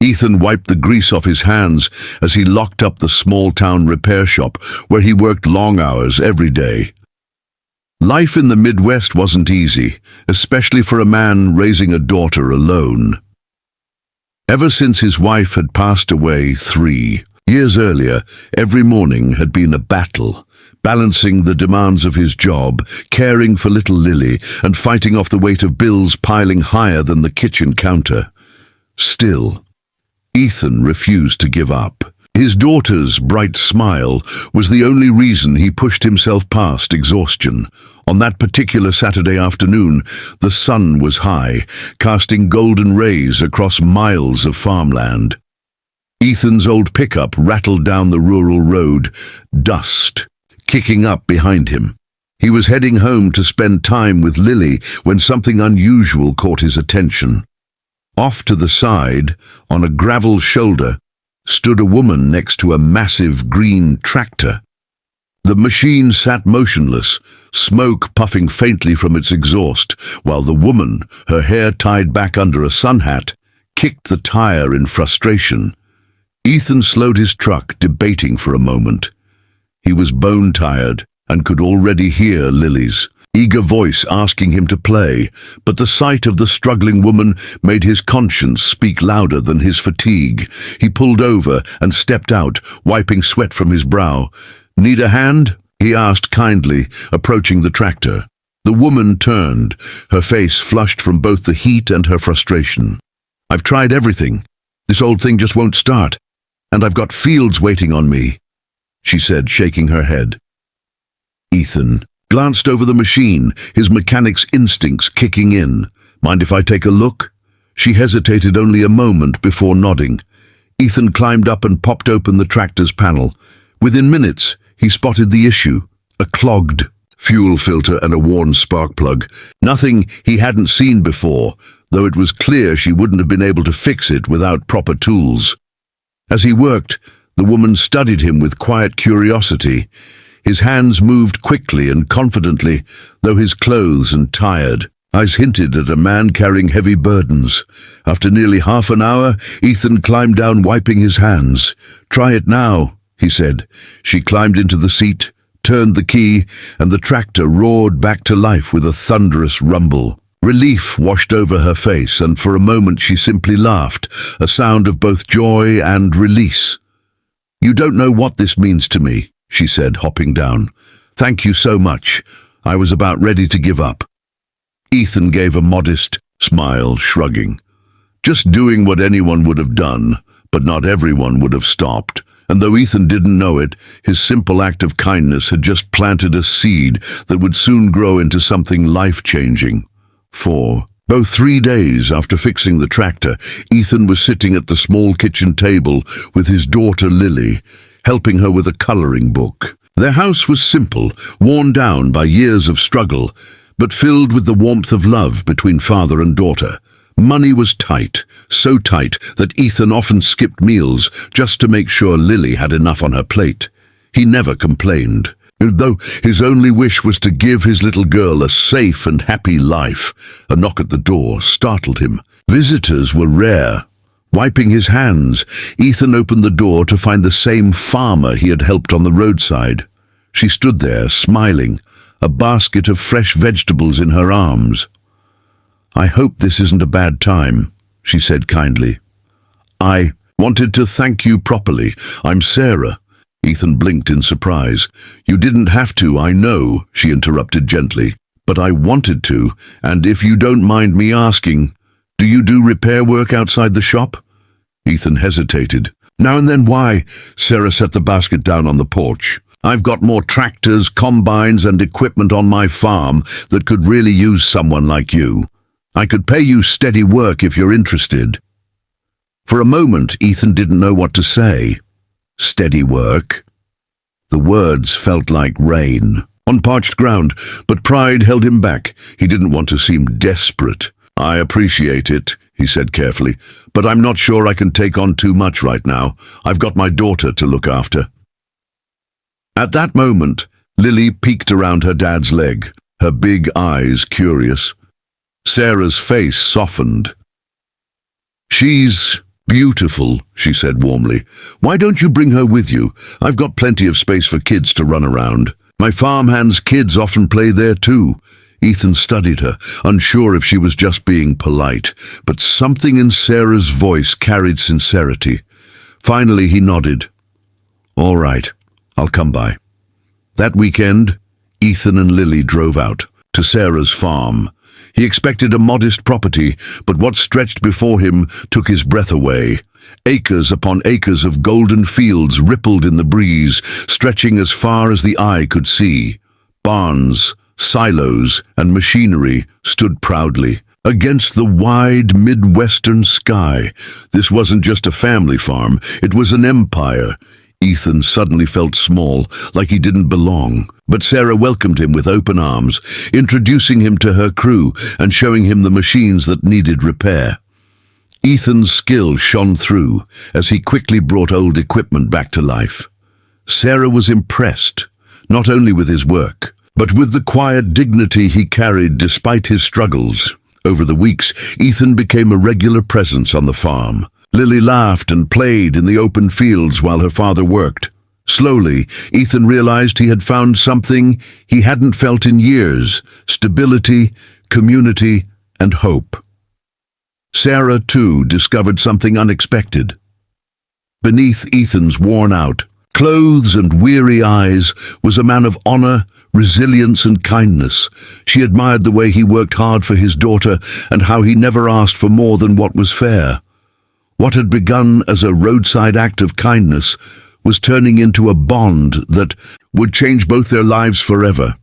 Ethan wiped the grease off his hands as he locked up the small-town repair shop where he worked long hours every day. Life in the Midwest wasn't easy, especially for a man raising a daughter alone. Ever since his wife had passed away 3 years earlier, every morning had been a battle, balancing the demands of his job, caring for little Lily, and fighting off the weight of bills piling higher than the kitchen counter. Still, Ethan refused to give up. His daughter's bright smile was the only reason he pushed himself past exhaustion. On that particular Saturday afternoon, the sun was high, casting golden rays across miles of farmland. Ethan's old pickup rattled down the rural road, dust kicking up behind him. He was heading home to spend time with Lily when something unusual caught his attention. Off to the side, on a gravel shoulder, stood a woman next to a massive green tractor. The machine sat motionless, smoke puffing faintly from its exhaust, while the woman, her hair tied back under a sun hat, kicked the tire in frustration. Ethan slowed his truck, debating for a moment. He was bone-tired and could already hear Lily's eager voice asking him to play, but the sight of the struggling woman made his conscience speak louder than his fatigue. He pulled over and stepped out, wiping sweat from his brow. "Need a hand?" he asked kindly, approaching the tractor. The woman turned, her face flushed from both the heat and her frustration. "I've tried everything. This old thing just won't start, and I've got fields waiting on me," she said, shaking her head. Ethan glanced over the machine, his mechanic's instincts kicking in. "Mind if I take a look?" She hesitated only a moment before nodding. Ethan climbed up and popped open the tractor's panel. Within minutes, he spotted the issue: a clogged fuel filter and a worn spark plug. Nothing he hadn't seen before, though it was clear she wouldn't have been able to fix it without proper tools. As he worked, the woman studied him with quiet curiosity. His hands moved quickly and confidently, though his clothes and tired eyes hinted at a man carrying heavy burdens. After nearly half an hour, Ethan climbed down, wiping his hands. "Try it now," he said. She climbed into the seat, turned the key, and the tractor roared back to life with a thunderous rumble. Relief washed over her face, and for a moment she simply laughed, a sound of both joy and release. "You don't know what this means to me," she said, hopping down. "Thank you so much. I was about ready to give up." Ethan gave a modest smile, shrugging. Just doing what anyone would have done, but not everyone would have stopped. And though Ethan didn't know it, his simple act of kindness had just planted a seed that would soon grow into something life-changing. For both 3 days after fixing the tractor, Ethan was sitting at the small kitchen table with his daughter Lily, helping her with a coloring book. Their house was simple, worn down by years of struggle, but filled with the warmth of love between father and daughter. Money was tight, so tight that Ethan often skipped meals just to make sure Lily had enough on her plate. He never complained, though his only wish was to give his little girl a safe and happy life. A knock at the door startled him. Visitors were rare. Wiping his hands, Ethan opened the door to find the same farmer he had helped on the roadside. She stood there, smiling, a basket of fresh vegetables in her arms. "I hope this isn't a bad time," she said kindly. "I wanted to thank you properly. I'm Sarah." Ethan blinked in surprise. "You didn't have to, I know," she interrupted gently. "But I wanted to, and if you don't mind me asking, do you do repair work outside the shop?" Ethan hesitated. "Now and then. Why?" Sarah set the basket down on the porch. "I've got more tractors, combines, and equipment on my farm that could really use someone like you. I could pay you steady work if you're interested." For a moment, Ethan didn't know what to say. Steady work? The words felt like rain on parched ground, but pride held him back. He didn't want to seem desperate. "I appreciate it," he said carefully, "but I'm not sure I can take on too much right now. I've got my daughter to look after." At that moment, Lily peeked around her dad's leg, her big eyes curious. Sarah's face softened. "She's Beautiful, she said warmly. Why don't you bring her with you? I've got plenty of space for kids to run around. My farmhands' kids often play there too. Ethan studied her, unsure if she was just being polite, but something in Sarah's voice carried sincerity. Finally, he nodded. All right, I'll come by. That weekend, Ethan and Lily drove out to Sarah's farm. He expected a modest property, but what stretched before him took his breath away. Acres upon acres of golden fields rippled in the breeze, stretching as far as the eye could see. Barns, silos, and machinery stood proudly against the wide Midwestern sky. This wasn't just a family farm, it was an empire. Ethan suddenly felt small, like he didn't belong. But Sarah welcomed him with open arms, introducing him to her crew and showing him the machines that needed repair. Ethan's skill shone through as he quickly brought old equipment back to life. Sarah was impressed, not only with his work, but with the quiet dignity he carried despite his struggles. Over the weeks, Ethan became a regular presence on the farm. Lily laughed and played in the open fields while her father worked. Slowly, Ethan realized he had found something he hadn't felt in years: stability, community, and hope. Sarah, too, discovered something unexpected. Beneath Ethan's worn-out clothes and weary eyes was a man of honor, resilience, and kindness. She admired the way he worked hard for his daughter and how he never asked for more than what was fair. What had begun as a roadside act of kindness was turning into a bond that would change both their lives forever.